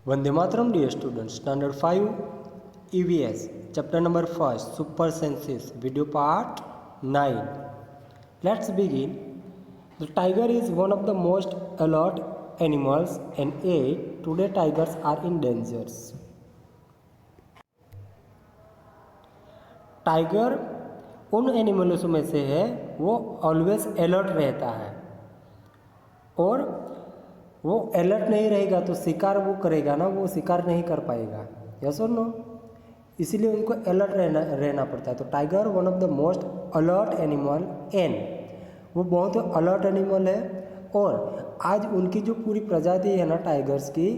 Vande Mataram, dear students, Standard 5 EVS, Chapter number 1, Super Senses, Video Part 9. Let's begin. The tiger is one of the most alert animals, and yet today tigers are in danger. Tiger उन animals में से है वो always alert रहता है, और वो alert नहीं रहेगा तो शिकार वो करेगा ना, वो शिकार नहीं कर पाएगा। यस और नो? इसीलिए उनको अलर्ट रहना पड़ता है। तो tiger one of the most alert animal, and वो बहुत अलर्ट एनिमल है, और आज उनकी जो पूरी प्रजाति है ना टाइगर्स की,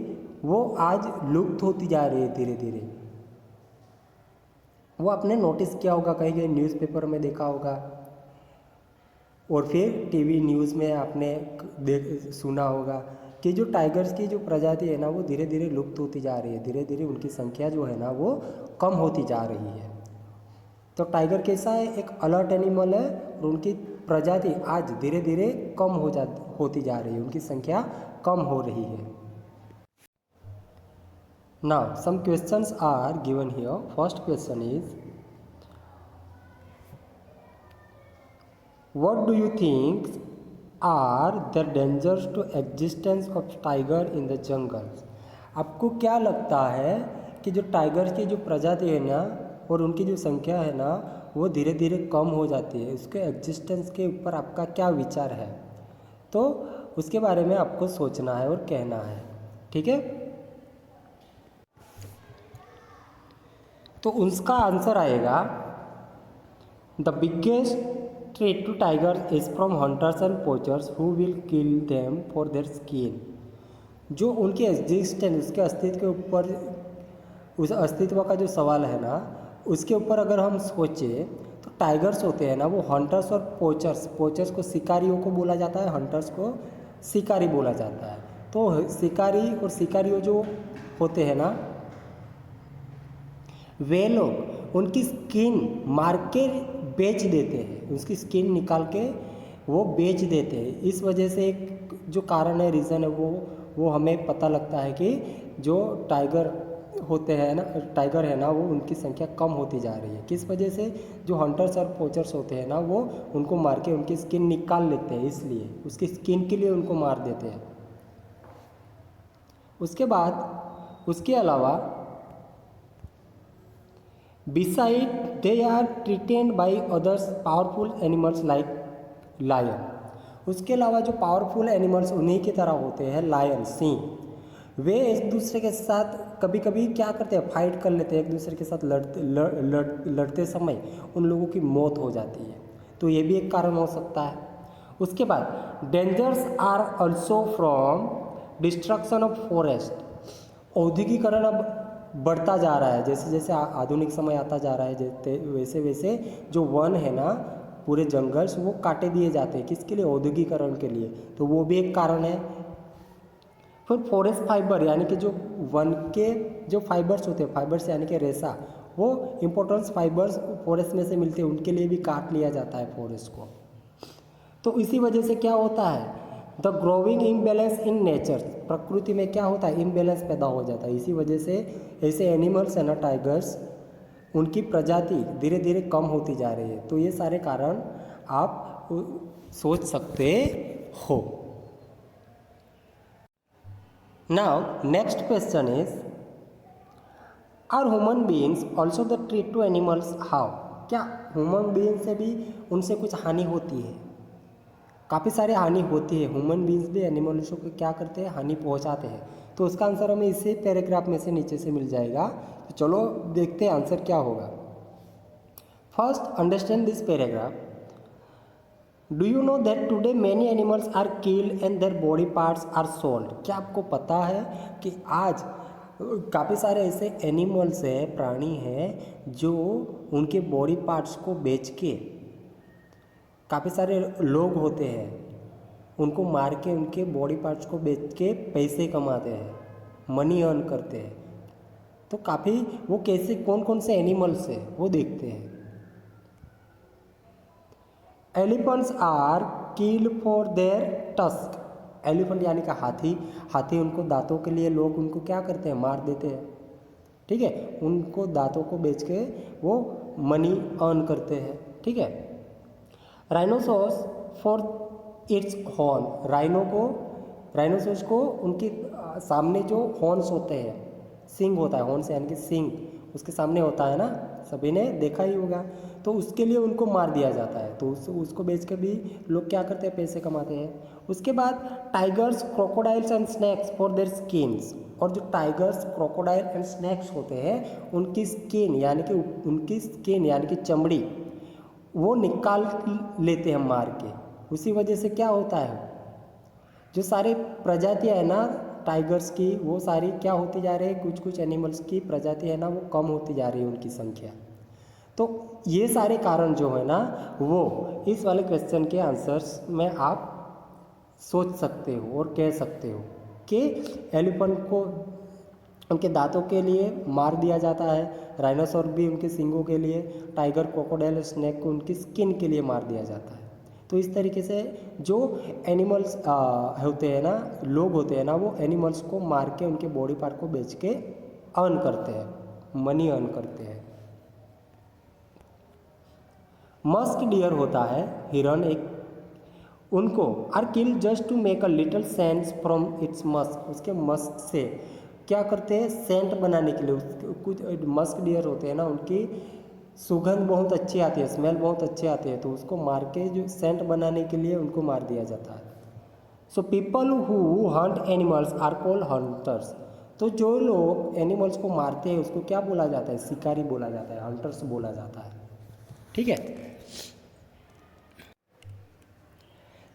वो आज लुप्त होती जा रही है धीरे धीरे। वो आपने नोटिस किया होगा, कहीं कहीं न्यूज़पेपर में देखा होगा, और फिर टीवी न्यूज़ में आपने सुना होगा कि जो टाइगर्स की जो प्रजाति है ना वो धीरे धीरे लुप्त होती जा रही है। धीरे धीरे उनकी संख्या जो है ना वो कम होती जा रही है। तो टाइगर कैसा है? एक अलर्ट एनिमल है, और उनकी प्रजाति आज धीरे धीरे कम होती जा रही है, उनकी संख्या कम हो रही है। Now some questions are given here. First question is, what do you think are the dangers to existence of tiger in the jungle? आपको क्या लगता है कि जो टाइगर की जो प्रजाति है ना और उनकी जो संख्या है ना वो धीरे धीरे कम हो जाती है, उसके एग्जिस्टेंस के ऊपर आपका क्या विचार है? तो उसके बारे में आपको सोचना है और कहना है, ठीक है? तो उसका आंसर आएगा, the biggest threat to tiger is from hunters and poachers who will kill them for their skin. जो उनके एग्जिस्टेंस, उसके अस्तित्व के ऊपर, उस अस्तित्व का जो सवाल है ना उसके ऊपर अगर हम सोचें तो टाइगर्स होते हैं ना वो हंटर्स और पोचर्स को शिकारियों को बोला जाता है, हंटर्स को शिकारी बोला जाता है। तो शिकारी और शिकारियों जो होते हैं ना वे लोग उनकी स्किन मार के बेच देते हैं, उसकी स्किन निकाल के वो बेच देते हैं। इस वजह से एक जो कारण है, रीज़न है, वो हमें पता लगता है कि जो टाइगर होते हैं ना, टाइगर है ना वो उनकी संख्या कम होती जा रही है। किस वजह से? जो हंटर्स और पोचर्स होते हैं ना वो उनको मार के उनकी स्किन निकाल लेते हैं, इसलिए उसकी स्किन के लिए उनको मार देते हैं। उसके बाद उसके अलावा Beside, they are threatened by others powerful animals like lion. उसके अलावा जो पावरफुल एनिमल्स उन्हीं की तरह होते हैं, लायन, सिंह, वे एक दूसरे के साथ कभी कभी क्या करते हैं, फाइट कर लेते हैं, एक दूसरे के साथ लड़ते समय उन लोगों की मौत हो जाती है। तो ये भी एक कारण हो सकता है। उसके बाद dangers are also from destruction of forest. औद्योगिकरण अब बढ़ता जा रहा है, जैसे जैसे आधुनिक समय आता जा रहा है, वैसे वैसे जो वन है ना पूरे जंगल्स वो काटे दिए जाते हैं। किसके लिए? औद्योगिकरण के लिए। तो वो भी एक कारण है। फिर फॉरेस्ट फाइबर, यानी कि जो वन के जो फाइबर्स होते हैं, फाइबर्स यानी कि रेसा, वो इम्पोर्टेंस फाइबर्स फॉरेस्ट में से मिलते हैं, उनके लिए भी काट लिया जाता है फॉरेस्ट को। तो इसी वजह से क्या होता है, the growing imbalance in nature, प्रकृति में क्या होता है, इम्बैलेंस पैदा हो जाता है। इसी वजह से ऐसे एनिमल्स है ना टाइगर्स, उनकी प्रजाति धीरे धीरे कम होती जा रही है। तो ये सारे कारण आप सोच सकते हो। Now next question is, are human beings also the threat to animals? How? क्या ह्यूमन बीइंग से भी उनसे कुछ हानि होती है? काफ़ी सारी हानि होती है। ह्यूमन बीइंग्स भी एनिमल्सों को क्या करते हैं, हानि पहुंचाते हैं। तो उसका आंसर हमें इसी पैराग्राफ में से नीचे से मिल जाएगा। तो चलो देखते हैं आंसर क्या होगा। First, understand this paragraph. Do you know that today many animals are killed and their body parts are sold? क्या आपको पता है कि आज काफ़ी सारे ऐसे एनिमल्स हैं, प्राणी हैं, जो उनके बॉडी पार्ट्स को बेच के, काफ़ी सारे लोग होते हैं उनको मार के उनके बॉडी पार्ट्स को बेच के पैसे कमाते हैं, मनी अर्न करते हैं। तो काफ़ी वो कैसे, कौन कौन से एनिमल्स हैं वो देखते हैं। Elephants are killed for their tusk. Elephant यानी कि हाथी, हाथी उनको दांतों के लिए लोग उनको क्या करते हैं, मार देते हैं, ठीक है, उनको दांतों को बेच के वो मनी अर्न करते हैं, ठीक है। Rhinoceros for its horn, rhinoceros को उनके सामने जो हॉर्न्स होते हैं, सिंग होता है, हॉर्न्स यानी कि सिंग उसके सामने होता है ना, सभी ने देखा ही होगा, तो उसके लिए उनको मार दिया जाता है, तो उसको बेच के भी लोग क्या करते हैं, पैसे कमाते हैं। उसके बाद tigers, crocodiles and snacks for their skins, और जो टाइगर्स, क्रोकोडाइल एंड स्नैक्स होते हैं उनकी स्किन यानी कि चमड़ी वो निकाल लेते हैं मार के। उसी वजह से क्या होता है, जो सारे प्रजातियाँ है ना टाइगर्स की, वो सारी क्या होती जा रही है, कुछ कुछ एनिमल्स की प्रजाति है ना वो कम होती जा रही है उनकी संख्या। तो ये सारे कारण जो है ना वो इस वाले क्वेश्चन के आंसर्स में आप सोच सकते हो और कह सकते हो कि एलिफेंट को उनके दांतों के लिए मार दिया जाता है, राइनोसोर भी उनके सींगों के लिए, टाइगर, क्रोकोडाइल, स्नेक को उनकी स्किन के लिए मार दिया जाता है। तो इस तरीके से जो एनिमल्स होते हैं ना, लोग होते हैं ना, वो एनिमल्स को मार के उनके बॉडी पार्ट को बेच के अर्न करते हैं, मनी अर्न करते हैं। मस्क डियर होता है हिरन, एक उनको are kill just to make a little scents from its musk, उसके मस्क से क्या करते हैं, सेंट बनाने के लिए। कुछ मस्क डियर होते हैं ना उनकी सुगंध बहुत अच्छी आती है, स्मेल बहुत अच्छी आती है, तो उसको मार के जो सेंट बनाने के लिए उनको मार दिया जाता है। So people who hunt animals are called hunters, तो जो लोग एनिमल्स को मारते हैं उसको क्या बोला जाता है, शिकारी बोला जाता है, हंटर्स बोला जाता है, ठीक है।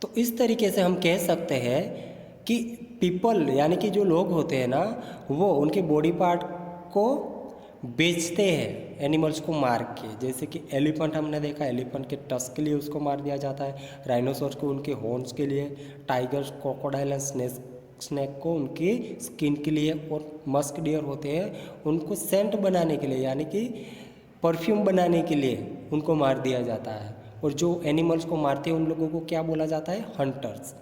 तो इस तरीके से हम कह सकते हैं कि पीपल यानी कि जो लोग होते हैं ना वो उनके बॉडी पार्ट को बेचते हैं एनिमल्स को मार के। जैसे कि एलिफेंट हमने देखा, एलिफेंट के टस्क के लिए उसको मार दिया जाता है, राइनोसोर्स को उनके हॉर्न्स के लिए, टाइगर्स, क्रोकोडाइल एंड स्नेक को उनकी स्किन के लिए, और मस्क डियर होते हैं उनको सेंट बनाने के लिए यानी कि परफ्यूम बनाने के लिए उनको मार दिया जाता है। और जो एनिमल्स को मारते हैं उन लोगों को क्या बोला जाता है, hunters.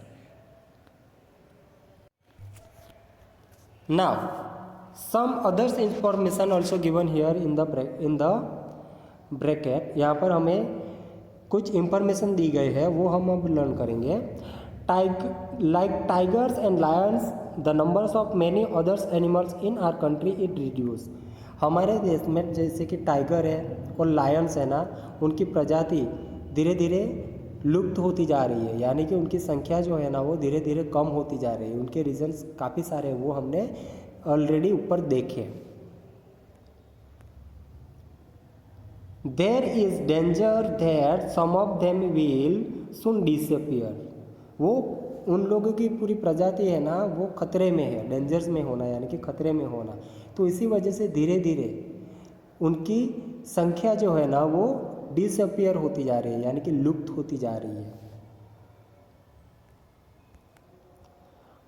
Now some others information also given here in the bracket, यहाँ पर हमें कुछ इंफॉर्मेशन दी गई है वो हम अब लर्न करेंगे। Like tigers and lions the numbers of many others animals in our country it reduce, हमारे देश में जैसे कि टाइगर है और लायंस है ना, उनकी प्रजाति धीरे धीरे लुप्त होती जा रही है, यानी कि उनकी संख्या जो है ना वो धीरे धीरे कम होती जा रही है। उनके रीजन्स काफ़ी सारे हैं, वो हमने ऑलरेडी ऊपर देखे। There is danger that some of them will soon disappear, वो उन लोगों की पूरी प्रजाति है ना वो खतरे में है, डेंजर्स में होना यानी कि खतरे में होना। तो इसी वजह से धीरे धीरे उनकी संख्या जो है ना वो डिसअपियर होती जा रही है, यानी कि लुप्त होती जा रही है।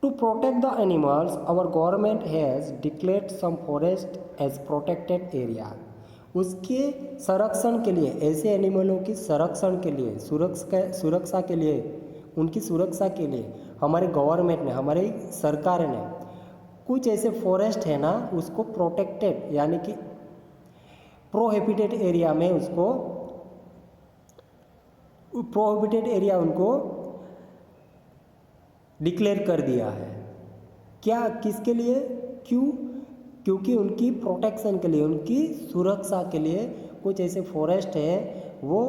To protect the animals our government has declared some forest as protected area, उसके संरक्षण के लिए, ऐसे एनिमलों की संरक्षण के लिए, सुरक्षा के लिए, उनकी सुरक्षा के लिए हमारे गवर्नमेंट ने, हमारी सरकार ने कुछ ऐसे फॉरेस्ट है ना उसको प्रोटेक्टेड यानी कि प्रोहिबिटेड एरिया में उसको प्रोहिबिटेड एरिया उनको डिक्लेयर कर दिया है। क्या, किसके लिए, क्यों, क्योंकि उनकी प्रोटेक्शन के लिए, उनकी सुरक्षा के लिए कुछ ऐसे फॉरेस्ट है वो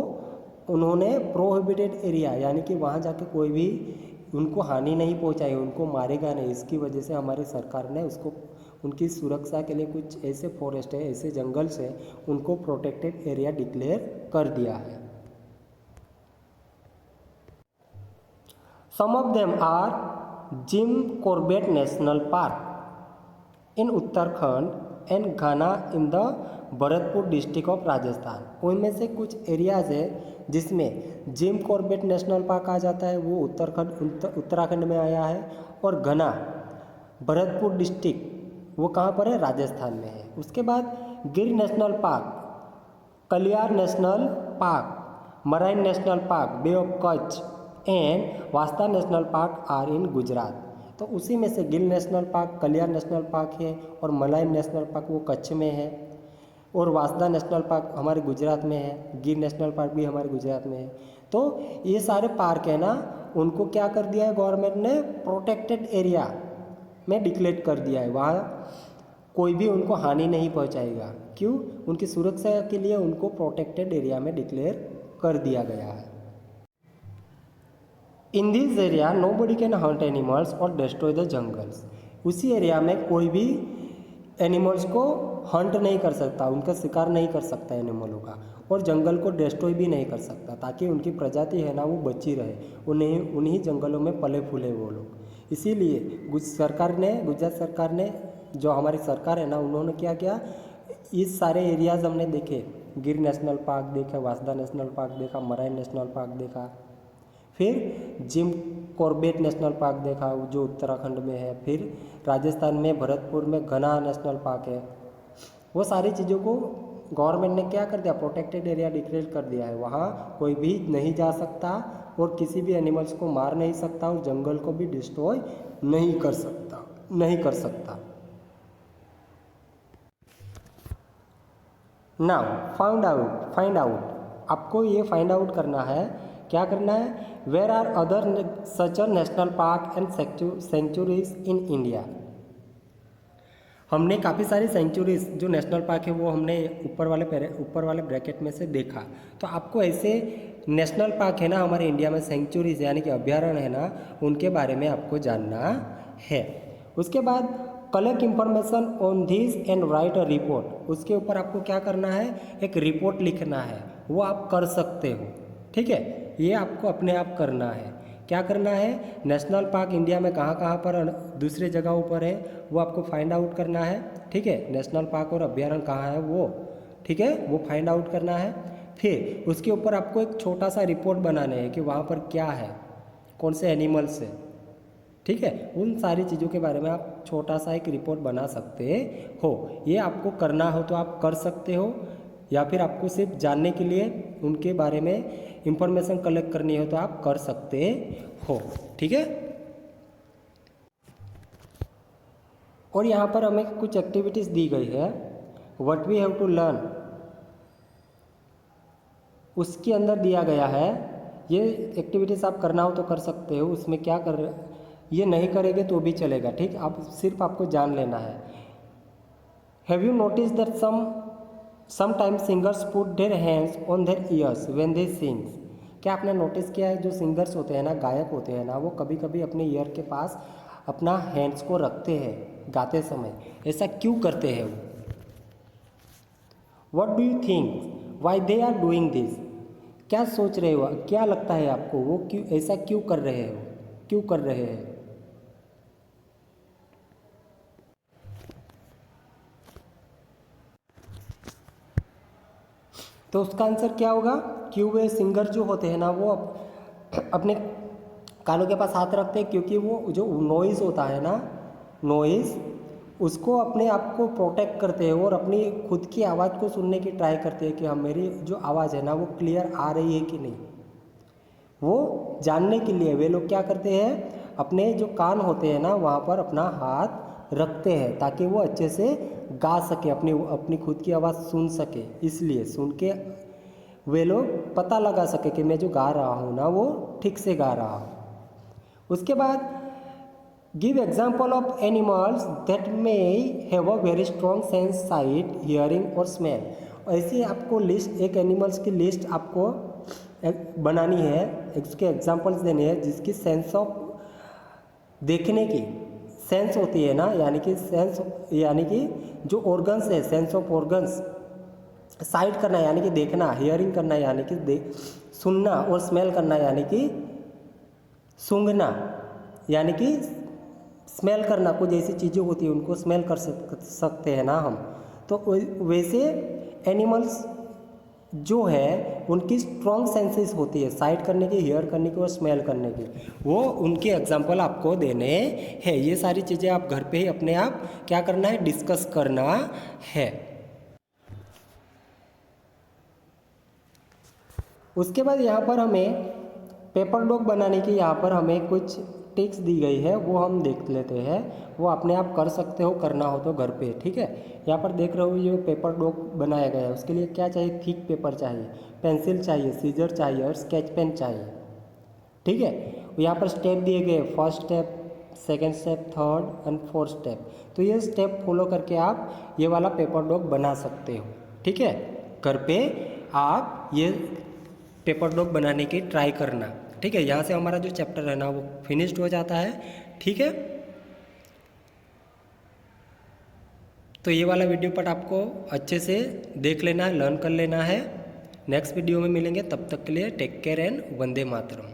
उन्होंने प्रोहिबिटेड एरिया यानी कि वहाँ जाके कोई भी उनको हानि नहीं पहुँचाई, उनको मारेगा नहीं, इसकी वजह से हमारी सरकार ने उसको उनकी सुरक्षा के लिए कुछ ऐसे फॉरेस्ट है, ऐसे जंगल से उनको प्रोटेक्टेड एरिया डिक्लेयर कर दिया है। Some of them are Jim Corbett National Park in Uttarakhand and Ghana in the Bharatpur district of Rajasthan. उनमें से कुछ एरियाज़ है जिसमें जिम कॉर्बेट नेशनल पार्क आ जाता है, वो उत्तराखंड में आया है, और घना भरतपुर डिस्ट्रिक्ट वो कहाँ पर है, राजस्थान में है। उसके बाद गिर नेशनल पार्क, कलियार national park, marine national park, bay of Kutch, and Vansda national park are in Gujarat. तो उसी में से गिल नेशनल पार्क कलियार नेशनल पार्क है और मलाइन नेशनल पार्क वो कच्छ में है और वास्दा नेशनल पार्क हमारे गुजरात में है, गिर नेशनल पार्क भी हमारे गुजरात में है। तो ये सारे पार्क है ना, उनको क्या कर दिया है गवर्नमेंट ने, प्रोटेक्टेड एरिया में डिक्लेयर कर दिया है। वहाँ कोई भी उनको हानि नहीं पहुँचाएगा। क्यों? उनकी सुरक्षा के लिए उनको प्रोटेक्टेड एरिया में डिक्लेयर कर दिया गया है। In this area nobody can hunt animals or destroy the jungles. उसी एरिया में कोई भी एनिमल्स को हंट नहीं कर सकता, उनका शिकार नहीं कर सकता एनिमलों का, और जंगल को डिस्ट्रॉय भी नहीं कर सकता, ताकि उनकी प्रजाति है ना वो बची रहे, उन्हीं जंगलों में पले फूले वो लोग। इसीलिए गुजरात सरकार ने जो हमारी सरकार है ना, उन्होंने क्या किया, इस सारे एरियाज़ हमने देखे, गिर नेशनल पार्क देखा, वास्दा नेशनल पार्क देखा, मराइन नेशनल पार्क देखा, फिर जिम कॉर्बेट नेशनल पार्क देखा जो उत्तराखंड में है, फिर राजस्थान में भरतपुर में घना नेशनल पार्क है। वो सारी चीज़ों को गवर्नमेंट ने क्या कर दिया, प्रोटेक्टेड एरिया डिक्लेयर कर दिया है। वहाँ कोई भी नहीं जा सकता और किसी भी एनिमल्स को मार नहीं सकता और जंगल को भी डिस्ट्रॉय नहीं कर सकता। नाउ फाइंड आउट आपको ये फाइंड आउट करना है। क्या करना है? Where are other such national park and sanctuaries in India. हमने काफ़ी सारी सेंचुरीज जो नेशनल पार्क है वो हमने ऊपर वाले ब्रैकेट में से देखा। तो आपको ऐसे नेशनल पार्क है ना हमारे इंडिया में, सेंचुरीज यानी कि अभ्यारण्य है ना, उनके बारे में आपको जानना है। उसके बाद collect information on this and right a report. उसके ऊपर आपको क्या करना है, एक रिपोर्ट लिखना है। वो आप कर सकते हो, ठीक है। ये आपको अपने आप करना है। क्या करना है? नेशनल पार्क इंडिया में कहाँ कहाँ पर दूसरे जगहों पर है वो आपको फाइंड आउट करना है, ठीक है। नेशनल पार्क और अभ्यारण्य कहाँ है वो, ठीक है, वो फाइंड आउट करना है। फिर उसके ऊपर आपको एक छोटा सा रिपोर्ट बनाना है कि वहाँ पर क्या है, कौन से एनिमल्स है, ठीक है। उन सारी चीज़ों के बारे में आप छोटा सा एक रिपोर्ट बना सकते हो। ये आपको करना हो तो आप कर सकते हो, या फिर आपको सिर्फ जानने के लिए उनके बारे में इंफॉर्मेशन कलेक्ट करनी हो तो आप कर सकते हो, ठीक है। और यहाँ पर हमें कुछ एक्टिविटीज़ दी गई है, what we have to learn, उसके अंदर दिया गया है। ये एक्टिविटीज़ आप करना हो तो कर सकते हो। उसमें क्या ये नहीं करेंगे तो भी चलेगा, ठीक। आपको जान लेना है। Have you notice that sometimes singers put their hands on their ears when they sing. क्या आपने नोटिस किया है, जो सिंगर्स होते हैं ना, गायक होते हैं ना, वो कभी कभी अपने ईयर के पास अपना हैंड्स को रखते हैं गाते समय। ऐसा क्यों करते हैं वो? What do you think why they are doing this? क्या सोच रहे हो, क्या लगता है आपको, वो ऐसा क्यों कर रहे हैं? तो उसका आंसर क्या होगा? क्यों वे सिंगर जो होते हैं ना वो अपने कानों के पास हाथ रखते हैं, क्योंकि वो जो नॉइज़ होता है ना, नॉइज़ उसको अपने आप को प्रोटेक्ट करते हैं और अपनी खुद की आवाज़ को सुनने की ट्राई करते हैं कि हाँ मेरी जो आवाज़ है ना वो क्लियर आ रही है कि नहीं। वो जानने के लिए वे लोग क्या करते हैं, अपने जो कान होते हैं ना वहाँ पर अपना हाथ रखते हैं ताकि वो अच्छे से गा सके, अपनी खुद की आवाज़ सुन सके। इसलिए सुन के वे लोग पता लगा सके कि मैं जो गा रहा हूँ ना वो ठीक से गा रहा हूँ। उसके बाद give example of animals that may have a very strong sense, site, hearing और स्मेल। ऐसी आपको एक एनिमल्स की लिस्ट आपको बनानी है, इसके एग्जाम्पल्स देने हैं जिसकी सेंस ऑफ देखने की सेंस होती है ना, यानी कि जो ऑर्गन्स है, सेंस ऑफ ऑर्गन्स, साइट करना यानी कि देखना, हियरिंग करना यानी कि सुनना, और स्मेल करना यानी कि सूंघना, यानी कि स्मेल करना। कुछ ऐसी चीज़ें होती हैं उनको स्मेल कर सकते हैं ना हम। तो वैसे एनिमल्स जो है उनकी स्ट्रॉन्ग सेंसेस होती है साइट करने की, हियर करने की और स्मेल करने की। वो उनके एग्जाम्पल आपको देने हैं। ये सारी चीज़ें आप घर पे ही अपने आप क्या करना है, डिस्कस करना है। उसके बाद यहाँ पर हमें पेपर डॉग बनाने की यहाँ पर हमें कुछ टिप्स दी गई है, वो हम देख लेते हैं। वो अपने आप कर सकते हो, करना हो तो घर पे, ठीक है। यहाँ पर देख रहे हो ये पेपर डॉग बनाया गया है। उसके लिए क्या चाहिए, थिक पेपर चाहिए, पेंसिल चाहिए, सीजर चाहिए और स्केच पेन चाहिए, ठीक है। यहाँ पर स्टेप दिए गए, first step, second step, third and fourth step. तो ये स्टेप फॉलो करके आप ये वाला पेपर डॉग बना सकते हो, ठीक है। घर पे आप ये पेपर डॉग बनाने की ट्राई करना, ठीक है। यहाँ से हमारा जो चैप्टर है ना वो फिनिश्ड हो जाता है, ठीक है। तो ये वाला वीडियो पार्ट आपको अच्छे से देख लेना है, लर्न कर लेना है। नेक्स्ट वीडियो में मिलेंगे, तब तक के लिए टेक केयर एंड वंदे मातरम।